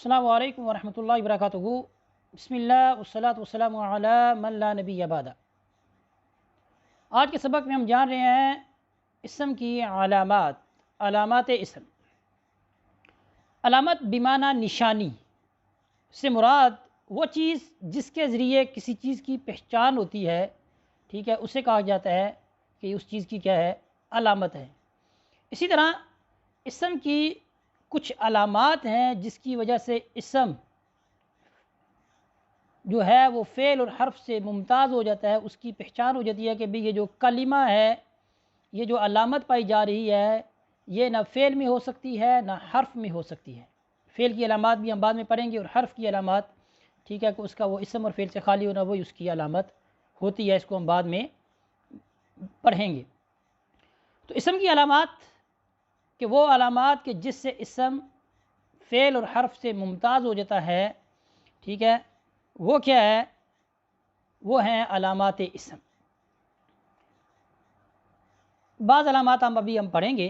السلام علیکم ورحمۃ اللہ وبرکاتہ۔ بسم اللہ والصلاۃ والسلام علی من لا نبی بعد۔ آج کے سبق میں ہم جان رہے ہیں اسم کی علامات، علامات اسم۔ علامت بمعنی نشانی سے مراد وہ چیز جس کے ذریعے کسی چیز کی پہچان ہوتی ہے، ٹھیک ہے، اسے کہا جاتا ہے کہ اس چیز کی کیا ہے، علامت ہے۔ اسی طرح اسم کی کچھ علامات ہیں جس کی وجہ سے اسم جو ہے وہ فعل اور حرف سے ممتاز ہو جاتا ہے، اس کی پہچان ہو جاتی ہے کہ بھئی یہ جو کلمہ ہے، یہ جو علامت پائی جا رہی ہے، یہ نہ فعل میں ہو سکتی ہے نہ حرف میں ہو سکتی ہے۔ فعل کی علامات بھی ہم بعد میں پڑھیں گے، اور حرف کی علامات، ٹھیک ہے، کہ اس کا وہ اسم اور فعل سے خالی ہونا وہی اس کی علامت ہوتی ہے، اس کو ہم بعد میں پڑھیں گے۔ تو اسم کی علامات کہ وہ علامات کہ جس سے اسم فعل اور حرف سے ممتاز ہو جاتا ہے، ٹھیک ہے، وہ کیا ہے، وہ ہیں علامات اسم۔ بعض علامات ہم پڑھیں گے،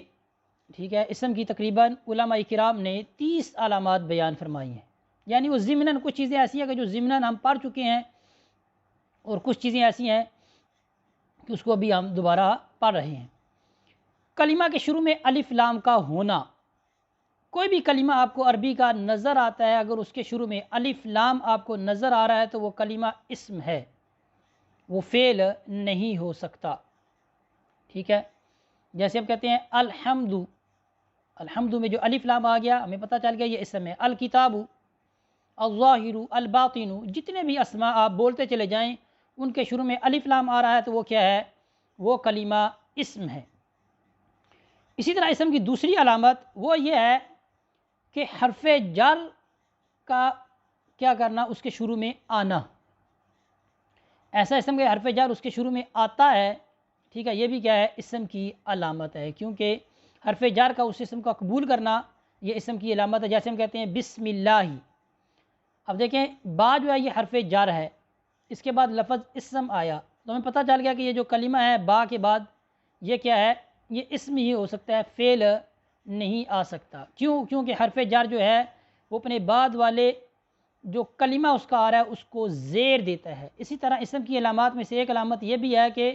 ٹھیک ہے۔ اسم کی تقریباً علماء کرام نے 30 علامات بیان فرمائی ہیں، یعنی وہ ضمناً کچھ چیزیں ایسی ہیں کہ جو ضمناً ہم پڑھ چکے ہیں، اور کچھ چیزیں ایسی ہیں کہ اس کو بھی ہم دوبارہ پڑھ رہے ہیں۔ کلمہ کے شروع میں الف لام کا ہونا، کوئی بھی کلمہ آپ کو عربی کا نظر آتا ہے، اگر اس کے شروع میں الف لام آپ کو نظر آ رہا ہے تو وہ کلمہ اسم ہے، وہ فعل نہیں ہو سکتا، ٹھیک ہے۔ جیسے ہم کہتے ہیں الحمد، الحمد میں جو الف لام آ گیا ہمیں پتہ چل گیا یہ اسم ہے۔ الکتاب، الظاہر، الباطن، جتنے بھی اسماء آپ بولتے چلے جائیں ان کے شروع میں الف لام آ رہا ہے تو وہ کیا ہے، وہ کلمہ اسم ہے۔ اسی طرح اسم کی دوسری علامت وہ یہ ہے کہ حرف جر کا کیا کرنا، اس کے شروع میں آنا۔ ایسا اسم کہ حرف جر اس کے شروع میں آتا ہے، ٹھیک ہے، یہ بھی کیا ہے، اسم کی علامت ہے، کیونکہ حرف جر کا اس اسم کا قبول کرنا یہ اسم کی علامت ہے۔ جیسے ہم کہتے ہیں بسم اللہ، اب دیکھیں با جو ہے یہ حرف جر ہے، اس کے بعد لفظ اسم آیا تو ہمیں پتہ چل گیا کہ یہ جو کلمہ ہے با کے بعد یہ کیا ہے، یہ اسم ہی ہو سکتا ہے، فعل نہیں آ سکتا۔ کیونکہ حرف جر جو ہے وہ اپنے بعد والے جو کلمہ اس کا آ رہا ہے اس کو زیر دیتا ہے۔ اسی طرح اسم کی علامات میں سے ایک علامت یہ بھی ہے کہ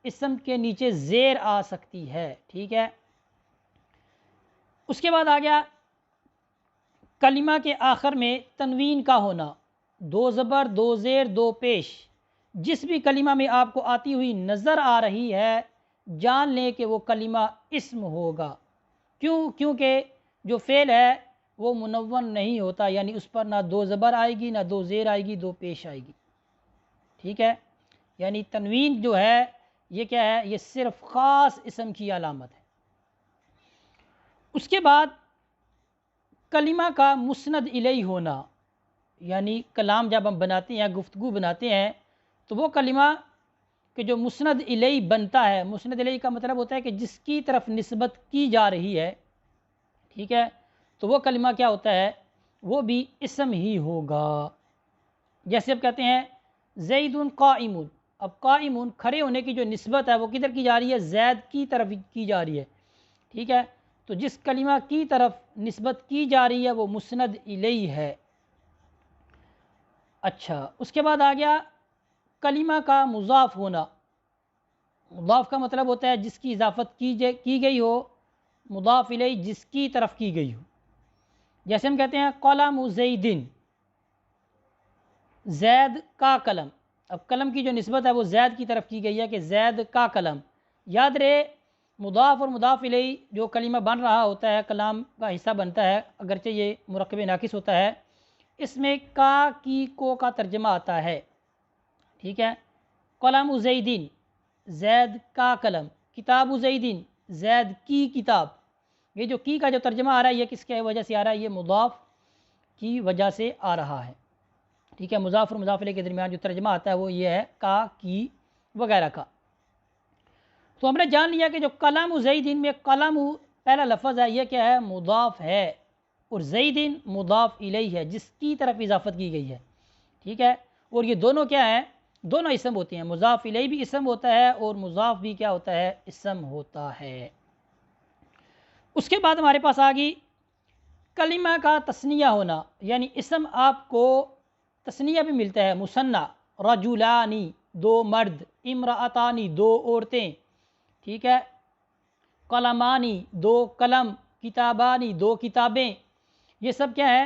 اسم کے نیچے زیر آ سکتی ہے، ٹھیک ہے۔ اس کے بعد آ گیا کلمہ کے آخر میں تنوین کا ہونا، 2 زبر 2 زیر 2 پیش، جس بھی کلمہ میں آپ کو آتی ہوئی نظر آ رہی ہے جان لیں کہ وہ کلمہ اسم ہوگا۔ کیونکہ جو فعل ہے وہ منون نہیں ہوتا، یعنی اس پر نہ 2 زبر آئے گی نہ 2 زیر آئے گی 2 پیش آئے گی، ٹھیک ہے۔ یعنی تنوین جو ہے یہ کیا ہے، یہ صرف خاص اسم کی علامت ہے۔ اس کے بعد کلمہ کا مسند الیہ ہونا، یعنی کلام جب ہم بناتے ہیں، گفتگو بناتے ہیں، تو وہ کلمہ کہ جو مسند الیہ بنتا ہے، مسند الیہ کا مطلب ہوتا ہے کہ جس کی طرف نسبت کی جا رہی ہے، ٹھیک ہے، تو وہ کلمہ کیا ہوتا ہے، وہ بھی اسم ہی ہوگا۔ جیسے اب کہتے ہیں زید قائم، اب قائم کھڑے ہونے کی جو نسبت ہے وہ کدھر کی جا رہی ہے، زید کی طرف کی جا رہی ہے، ٹھیک ہے، تو جس کلمہ کی طرف نسبت کی جا رہی ہے وہ مسند الیہ ہے۔ اچھا، اس کے بعد آ گیا کلمہ کا مضاف ہونا۔ مضاف کا مطلب ہوتا ہے جس کی اضافت کی گئی ہو، مضاف الیہ جس کی طرف کی گئی ہو۔ جیسے ہم کہتے ہیں قلم زیدن، زید کا قلم، اب قلم کی جو نسبت ہے وہ زید کی طرف کی گئی ہے کہ زید کا قلم۔ یاد رہے مضاف اور مضاف الیہ جو کلمہ بن رہا ہوتا ہے، کلام کا حصہ بنتا ہے، اگرچہ یہ مرکب ناقص ہوتا ہے، اس میں کا کی کو کا ترجمہ آتا ہے، ٹھیک ہے۔ قلم زیدین، زید کا قلم، کتاب زیدین، زید کی کتاب۔ یہ جو کی کا جو ترجمہ آ رہا ہے یہ کس کی وجہ سے آ رہا ہے، یہ مضاف کی وجہ سے آ رہا ہے، ٹھیک ہے۔ مضاف اور مضاف الیہ کے درمیان جو ترجمہ آتا ہے وہ یہ ہے کا، کی وغیرہ کا۔ تو ہم نے جان لیا کہ جو قلم زیدین میں قلم پہلا لفظ ہے یہ کیا ہے، مضاف ہے، اور زیدین مضاف الیہ ہے جس کی طرف اضافت کی گئی ہے، ٹھیک ہے۔ اور یہ دونوں کیا ہیں، دونوں اسم ہوتے ہیں، مضاف الیہ بھی اسم ہوتا ہے اور مضاف بھی کیا ہوتا ہے، اسم ہوتا ہے۔ اس کے بعد ہمارے پاس آ گئی کلمہ کا تثنیہ ہونا، یعنی اسم آپ کو تثنیہ بھی ملتا ہے، مثنیٰ، رجلانی دو مرد، امرأتانی دو عورتیں، ٹھیک ہے، قلمانی دو قلم، کتابانی دو کتابیں، یہ سب کیا ہے؟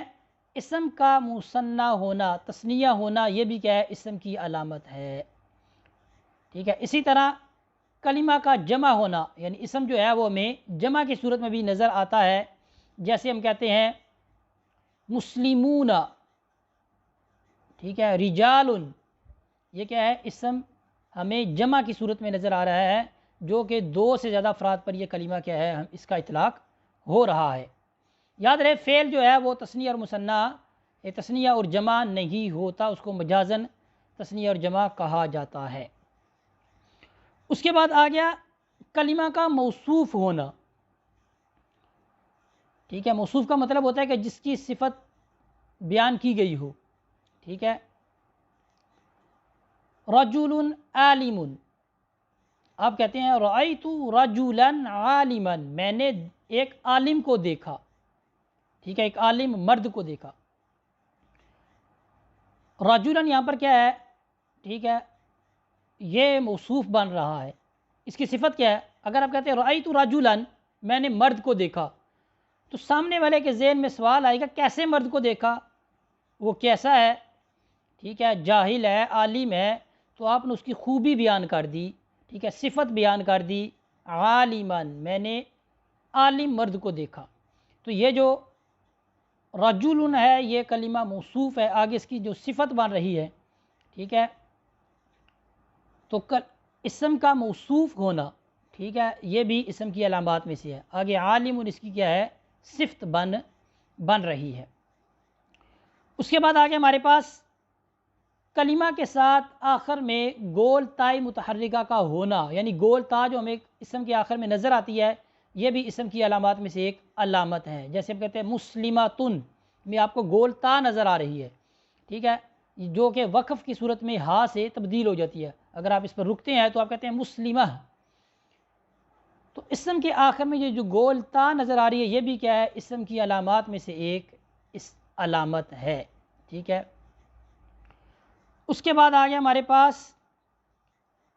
اسم کا مثنیٰ ہونا، تثنیہ ہونا، یہ بھی کیا ہے؟ اسم کی علامت ہے، ٹھیک ہے۔ اسی طرح کلمہ کا جمع ہونا، یعنی اسم جو ہے وہ ہمیں جمع کی صورت میں بھی نظر آتا ہے، جیسے ہم کہتے ہیں مسلمون، ٹھیک ہے، رجال، یہ کیا ہے؟ اسم ہمیں جمع کی صورت میں نظر آ رہا ہے، جو کہ دو سے زیادہ افراد پر یہ کلمہ کیا ہے؟ ہم اس کا اطلاق ہو رہا ہے۔ یاد رہے فعل جو ہے وہ تثنیہ اور مثنیٰ، تثنیہ اور جمع نہیں ہوتا، اس کو مجازن تثنیہ اور جمع کہا جاتا ہے۔ اس کے بعد آ گیا کلمہ کا موصوف ہونا، ٹھیک ہے۔ موصوف کا مطلب ہوتا ہے کہ جس کی صفت بیان کی گئی ہو، ٹھیک ہے۔ رجل عالم، آپ کہتے ہیں رأیت رجلا عالما، میں نے ایک عالم کو دیکھا، ٹھیک ہے، ایک عالم مرد کو دیکھا۔ رجلا یہاں پر کیا ہے؟ ٹھیک ہے، یہ موصوف بن رہا ہے، اس کی صفت کیا ہے؟ اگر آپ کہتے ہیں رأیت رجلا، میں نے مرد کو دیکھا، تو سامنے والے کے ذہن میں سوال آئے گا کیسے مرد کو دیکھا، وہ کیسا ہے؟ ٹھیک ہے، جاہل ہے، عالم ہے، تو آپ نے اس کی خوبی بیان کر دی، ٹھیک ہے، صفت بیان کر دی، عالماً، میں نے عالم مرد کو دیکھا۔ تو یہ جو رجل ہے یہ کلمہ موصوف ہے، آگے اس کی جو صفت بن رہی ہے، ٹھیک ہے، تو اسم کا موصوف ہونا، ٹھیک ہے، یہ بھی اسم کی علامات میں سے ہے۔ آگے عالم اس کی کیا ہے؟ صفت بن رہی ہے۔ اس کے بعد آگے ہمارے پاس کلمہ کے ساتھ آخر میں گول تائی متحرکہ کا ہونا، یعنی گول تا جو ہمیں اسم کے آخر میں نظر آتی ہے، یہ بھی اسم کی علامات میں سے ایک علامت ہے۔ جیسے ہم کہتے ہیں مسلماتن، میں آپ کو گول تا نظر آ رہی ہے، ٹھیک ہے، جو کہ وقف کی صورت میں ہا سے تبدیل ہو جاتی ہے، اگر آپ اس پر رکتے ہیں تو آپ کہتے ہیں مسلمہ۔ تو اسم کے آخر میں یہ جو گول تا نظر آ رہی ہے، یہ بھی کیا ہے؟ اسم کی علامات میں سے ایک علامت ہے، ٹھیک ہے۔ اس کے بعد آگے ہمارے پاس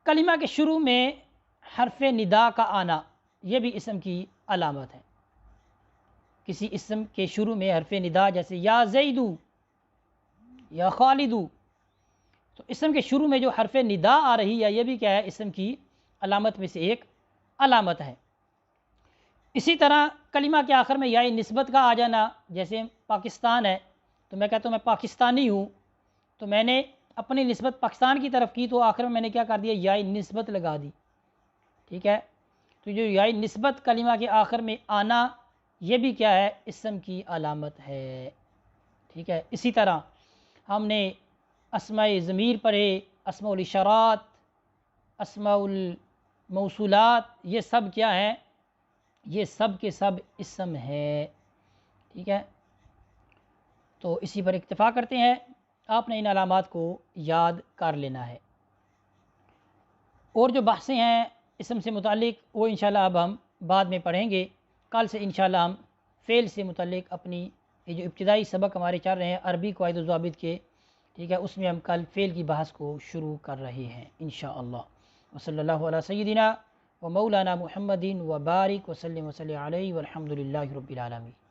کلمہ کے شروع میں حرف ندا کا آنا، یہ بھی اسم کی علامت ہے۔ کسی اسم کے شروع میں حرف ندا، جیسے یا زیدو یا خالدو، تو اسم کے شروع میں جو حرف ندا آ رہی ہے، یہ بھی کیا ہے؟ اسم کی علامت میں سے ایک علامت ہے۔ اسی طرح کلمہ کے آخر میں یا نسبت کا آ جانا، جیسے پاکستان ہے تو میں کہتا ہوں میں پاکستانی ہوں، تو میں نے اپنی نسبت پاکستان کی طرف کی، تو آخر میں نے کیا کر دیا؟ یا نسبت لگا دی، ٹھیک ہے۔ تو جو یا نسبت کلمہ کے آخر میں آنا، یہ بھی کیا ہے؟ اسم کی علامت ہے، ٹھیک ہے۔ اسی طرح ہم نے اسماء ضمیر پڑھے، اسماء الاشارات، اسماء الموصولات، یہ سب کیا ہیں؟ یہ سب کے سب اسم ہے، ٹھیک ہے۔ تو اسی پر اکتفا کرتے ہیں، آپ نے ان علامات کو یاد کر لینا ہے۔ اور جو بحثیں ہیں اسم سے متعلق، وہ انشاءاللہ اب ہم بعد میں پڑھیں گے۔ کل سے انشاءاللہ ہم فعل سے متعلق اپنی یہ جو ابتدائی سبق ہمارے چل رہے ہیں عربی قواعد و ضوابط کے، ٹھیک ہے، اس میں ہم کل فعل کی بحث کو شروع کر رہے ہیں انشاءاللہ۔ وصلی اللہ علی سیدنا و مولانا محمد و بارک وسلم علیہ والحمد للہ رب العالمین۔